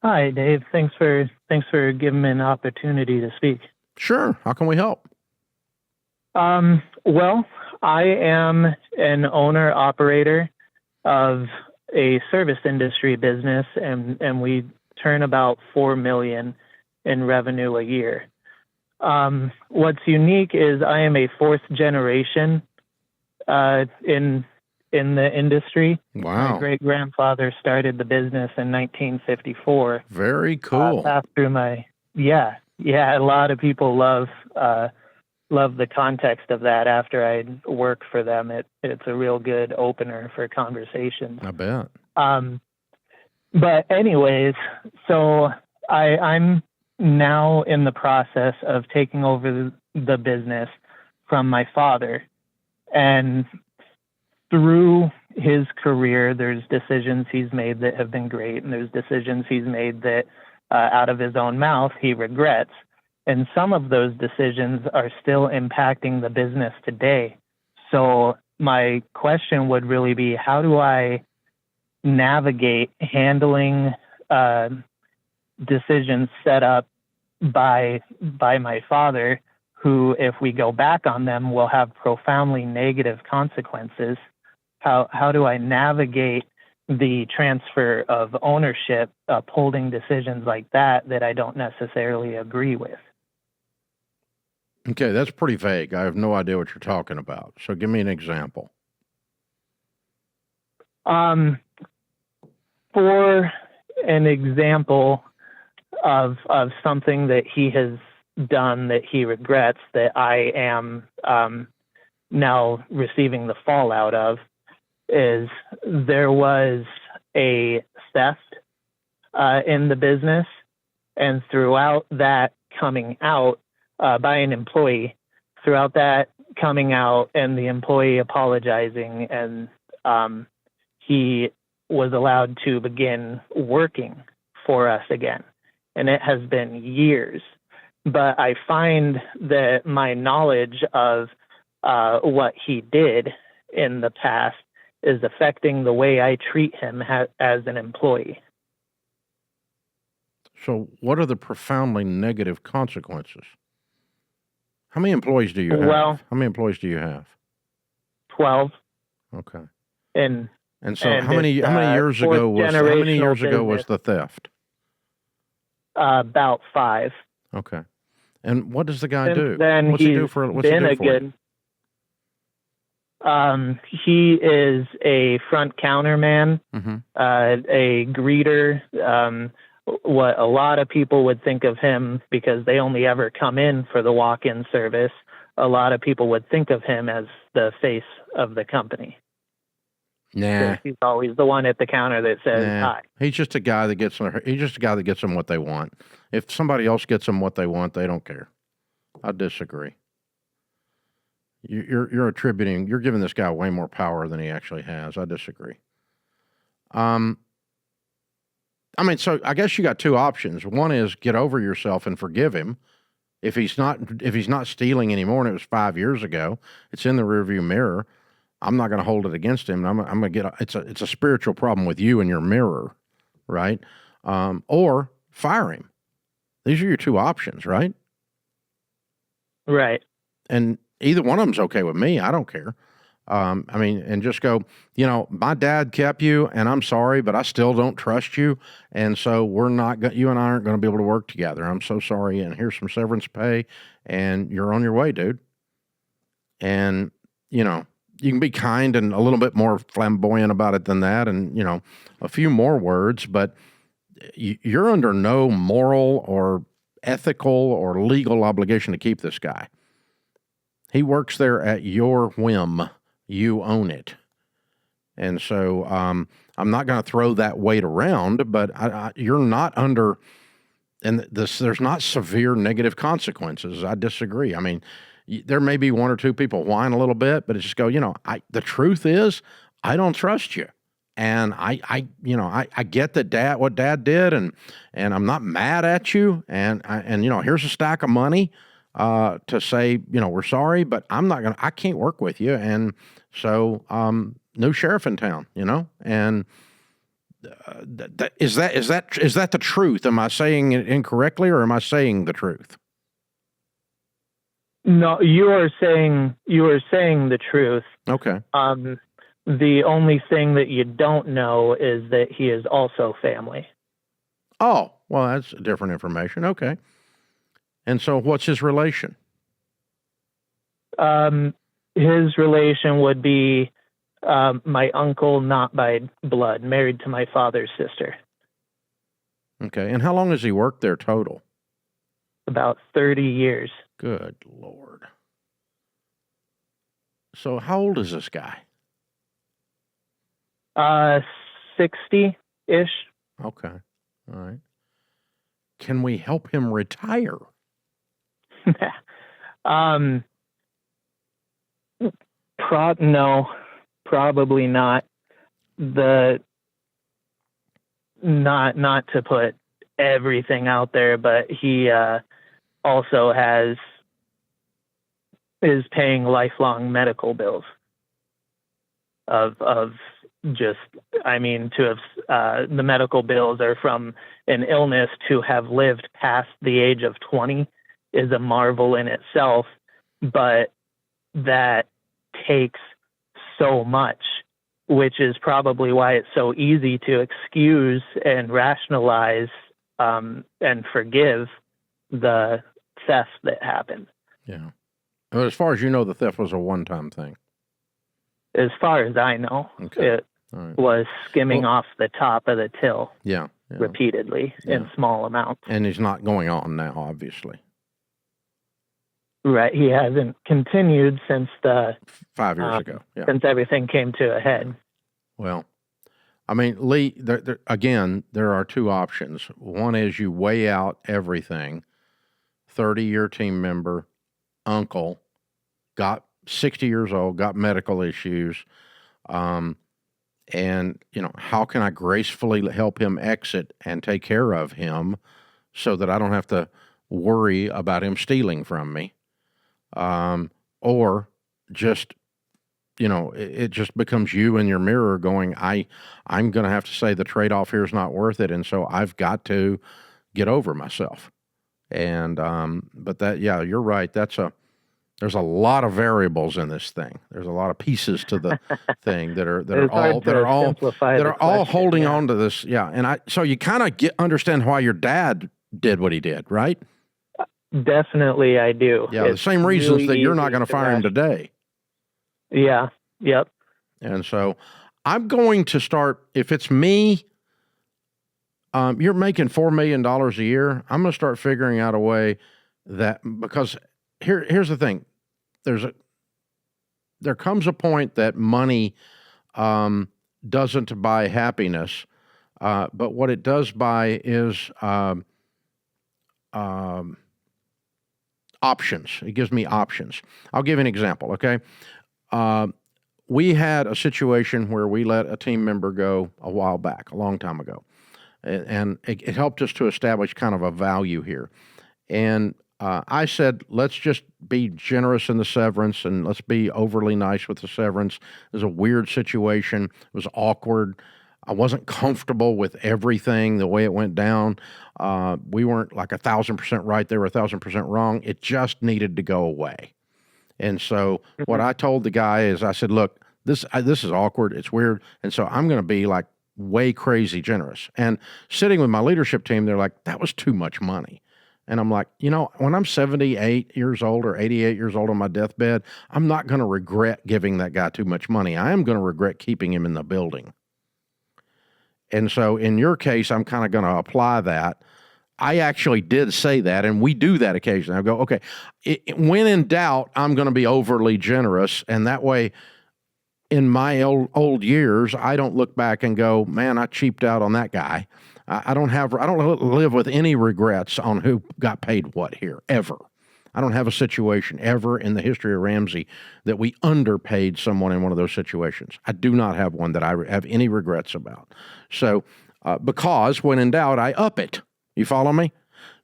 Hi, Dave. Thanks for giving me an opportunity to speak. Sure. How can we help? Well, I am an owner operator of a service industry business, and we turn about 4 million in revenue a year. What's unique is I am a fourth generation in the industry. Wow. My great grandfather started the business in 1954. Very cool. Passed through my yeah. A lot of people love the context of that. After I work for them, it's a real good opener for conversations. I bet. But anyways, so I'm now in the process of taking over the business from my father, and through his career, there's decisions he's made that have been great, and there's decisions he's made that, out of his own mouth, he regrets. And some of those decisions are still impacting the business today. So my question would really be, how do I navigate handling decisions set up by my father, who, if we go back on them, will have profoundly negative consequences? How do I navigate the transfer of ownership, upholding decisions like that I don't necessarily agree with? Okay, that's pretty vague. I have no idea what you're talking about. So give me an example. For an example of something that he has done that he regrets, that I am now receiving the fallout of, is there was a theft in the business, and throughout that coming out by an employee, throughout that coming out and the employee apologizing, and he was allowed to begin working for us again. And it has been years. But I find that my knowledge of what he did in the past is affecting the way I treat him as an employee. So what are the profoundly negative consequences? How many employees do you have? Well, how many employees do you have? 12. Okay. And so how many years ago was the theft? About 5. Okay. And what does the guy do? Then What's he do for you? He is a front counter man, a greeter. What a lot of people would think of him, because they only ever come in for the walk-in service, a lot of people would think of him as the face of the company. Nah. He's always the one at the counter that says hi. He's just a guy that gets them what they want. If somebody else gets them what they want, they don't care. I disagree. You're giving this guy way more power than he actually has. I disagree. So I guess you got two options. One is get over yourself and forgive him. If he's not stealing anymore, and it was 5 years ago, it's in the rearview mirror. I'm not going to hold it against him. I'm going to get it's a spiritual problem with you and your mirror, right? Or fire him. These are your two options, right? Right. And either one of them's okay with me. I don't care. And just go, my dad kept you, and I'm sorry, but I still don't trust you. And so you and I aren't going to be able to work together. I'm so sorry. And here's some severance pay, and you're on your way, dude. And, you can be kind and a little bit more flamboyant about it than that. And, a few more words, but you're under no moral or ethical or legal obligation to keep this guy. He works there at your whim. You own it. And so I'm not going to throw that weight around, but you're not under, and there's not severe negative consequences. I disagree. I mean, there may be one or two people whine a little bit, but it's just go, the truth is, I don't trust you. And I get that what dad did, and I'm not mad at you. And here's a stack of money to say, we're sorry, but I can't work with you. And so, no sheriff in town, and Is that the truth? Am I saying it incorrectly, or am I saying the truth? No, you are saying the truth. Okay. The only thing that you don't know is that he is also family. Oh, well, that's different information. Okay. And so what's his relation? His relation would be my uncle, not by blood, married to my father's sister. Okay. And how long has he worked there total? About 30 years. Good Lord. So how old is this guy? 60-ish. Okay. All right. Can we help him retire? No, probably not. Not to put everything out there, but he also is paying lifelong medical bills of just, I mean, to have the medical bills are from an illness. To have lived past the age of 20 is a marvel in itself, but that takes so much, which is probably why it's so easy to excuse and rationalize and forgive the theft that happened. Yeah. Well, as far as you know, the theft was a one-time thing. As far as I know, it was skimming off the top of the till repeatedly in small amounts. And he's not going on now, obviously. Right. He hasn't continued since 5 years ago. Yeah. Since everything came to a head. Well, I mean, Lee, again, there are two options. One is you weigh out everything. 30-year team member, uncle, got 60 years old, got medical issues. And, how can I gracefully help him exit and take care of him so that I don't have to worry about him stealing from me? Or just, it just becomes you in your mirror going, I'm going to have to say the trade-off here is not worth it. And so I've got to get over myself. And, but you're right. There's a lot of variables in this thing. There's a lot of pieces to the thing that are all holding on to this. Yeah. And so you kind of understand why your dad did what he did, right? Definitely, I do. Yeah, the same reasons that you're not going to fire him today. Yeah, yep. And so I'm going to start, if it's me, you're making $4 million a year, I'm going to start figuring out a way that, because here's the thing, there comes a point that money doesn't buy happiness, but what it does buy is options. It gives me options. I'll give you an example, okay? We had a situation where we let a team member go a while back, a long time ago. And it helped us to establish kind of a value here. And I said, let's just be generous in the severance and let's be overly nice with the severance. It was a weird situation. It was awkward. I wasn't comfortable with everything, the way it went down. We weren't like 1,000% right. They were 1,000% wrong. It just needed to go away. And so what I told the guy is I said, look, this is awkward. It's weird. And so I'm going to be like way crazy generous. And sitting with my leadership team, they're like, that was too much money. And I'm like, when I'm 78 years old or 88 years old on my deathbed, I'm not going to regret giving that guy too much money. I am going to regret keeping him in the building. And so in your case, I'm kind of going to apply that. I actually did say that, and we do that occasionally. I go, okay, when in doubt, I'm going to be overly generous. And that way, in my old years, I don't look back and go, man, I cheaped out on that guy. I don't live with any regrets on who got paid what here, ever. I don't have a situation ever in the history of Ramsey that we underpaid someone in one of those situations. I do not have one that I have any regrets about. So, because when in doubt, I up it. You follow me?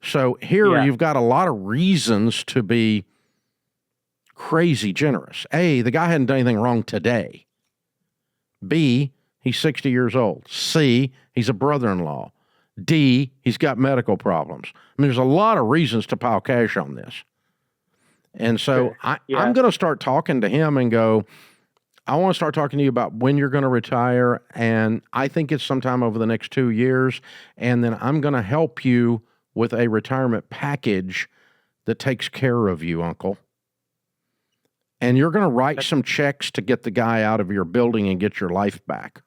So here you've got a lot of reasons to be crazy generous. A, the guy hadn't done anything wrong today. B, he's 60 years old. C, he's a brother-in-law. D, he's got medical problems. I mean, there's a lot of reasons to pile cash on this. And so I'm going to start talking to him and go, I want to start talking to you about when you're going to retire, and I think it's sometime over the next 2 years, and then I'm going to help you with a retirement package that takes care of you, Uncle. And you're going to write some checks to get the guy out of your building and get your life back.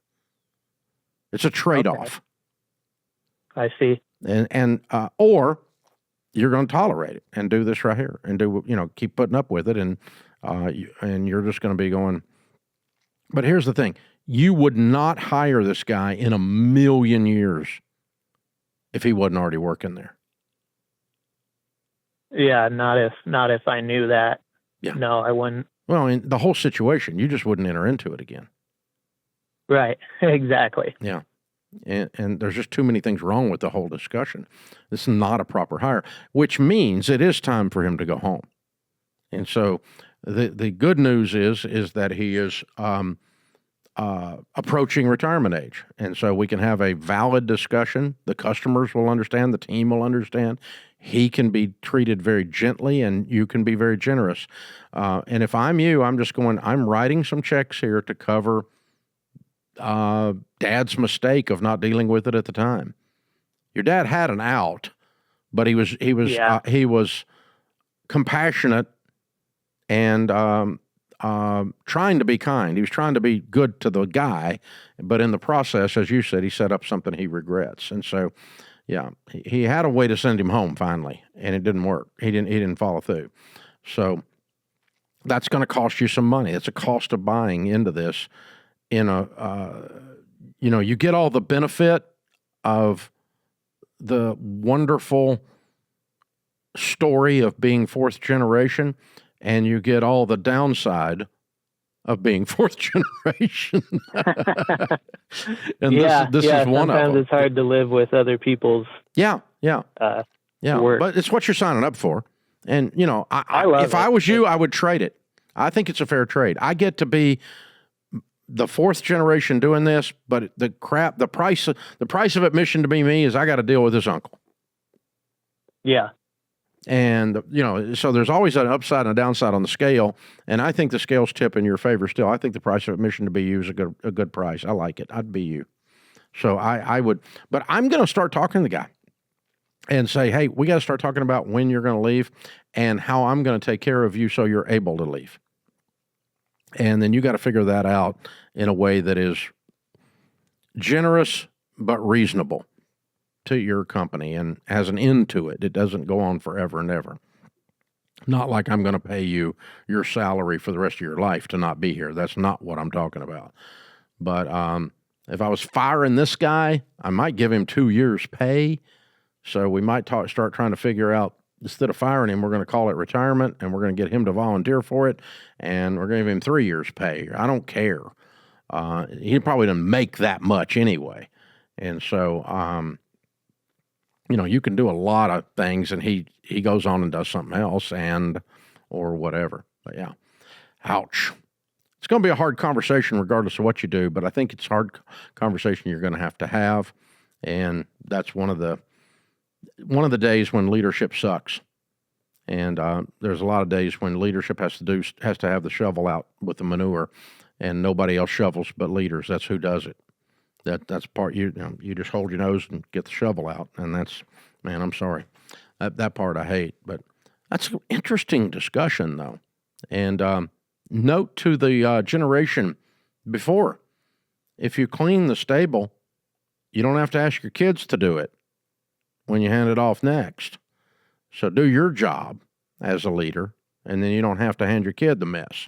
It's a trade-off. Okay. I see. And or you're going to tolerate it and do this right here and keep putting up with it, and you're just going to be going. But here's the thing: you would not hire this guy in a million years if he wasn't already working there. Yeah, not if I knew that. Yeah. No, I wouldn't. Well, in the whole situation, you just wouldn't enter into it again. Right. Exactly. Yeah. And there's just too many things wrong with the whole discussion. This is not a proper hire, which means it is time for him to go home. And so the good news is that he is approaching retirement age. And so we can have a valid discussion. The customers will understand. The team will understand. He can be treated very gently, and you can be very generous. And if I'm you, I'm just going, I'm writing some checks here to cover Dad's mistake of not dealing with it at the time. Your dad had an out, but he was compassionate and trying to be kind. He was trying to be good to the guy, but in the process, as you said, he set up something he regrets. And so, yeah, he had a way to send him home finally, and it didn't work. He didn't follow through. So that's going to cost you some money. It's a cost of buying into this. You get all the benefit of the wonderful story of being fourth generation, and you get all the downside of being fourth generation. And this is one of them. Sometimes it's hard to live with other people's work. But it's what you're signing up for. And, if I was you, I would trade it. I think it's a fair trade. I get to be the fourth generation doing this, but the price of admission to be me is I got to deal with this uncle. Yeah. And, so there's always an upside and a downside on the scale. And I think the scale's tip in your favor still. I think the price of admission to be you is a good price. I like it. I'd be you. So I would, but I'm going to start talking to the guy and say, hey, we got to start talking about when you're going to leave and how I'm going to take care of you so you're able to leave. And then you got to figure that out in a way that is generous but reasonable to your company and has an end to it. It doesn't go on forever and ever. Not like I'm going to pay you your salary for the rest of your life to not be here. That's not what I'm talking about. But if I was firing this guy, I might give him 2 years pay. So we might start trying to figure out, instead of firing him, we're going to call it retirement, and we're going to get him to volunteer for it, and we're going to give him 3 years pay. I don't care. He probably doesn't make that much anyway. And so, you can do a lot of things, and he goes on and does something else or whatever. But yeah, ouch. It's going to be a hard conversation regardless of what you do, but I think it's a hard conversation you're going to have. And that's one of the days when leadership sucks. And there's a lot of days when leadership has to have the shovel out with the manure, and nobody else shovels but leaders. That's who does it. That's part you just hold your nose and get the shovel out, and I'm sorry. That part I hate, but that's an interesting discussion though. And note to the generation before, if you clean the stable, you don't have to ask your kids to do it when you hand it off next. So do your job as a leader, and then you don't have to hand your kid the mess.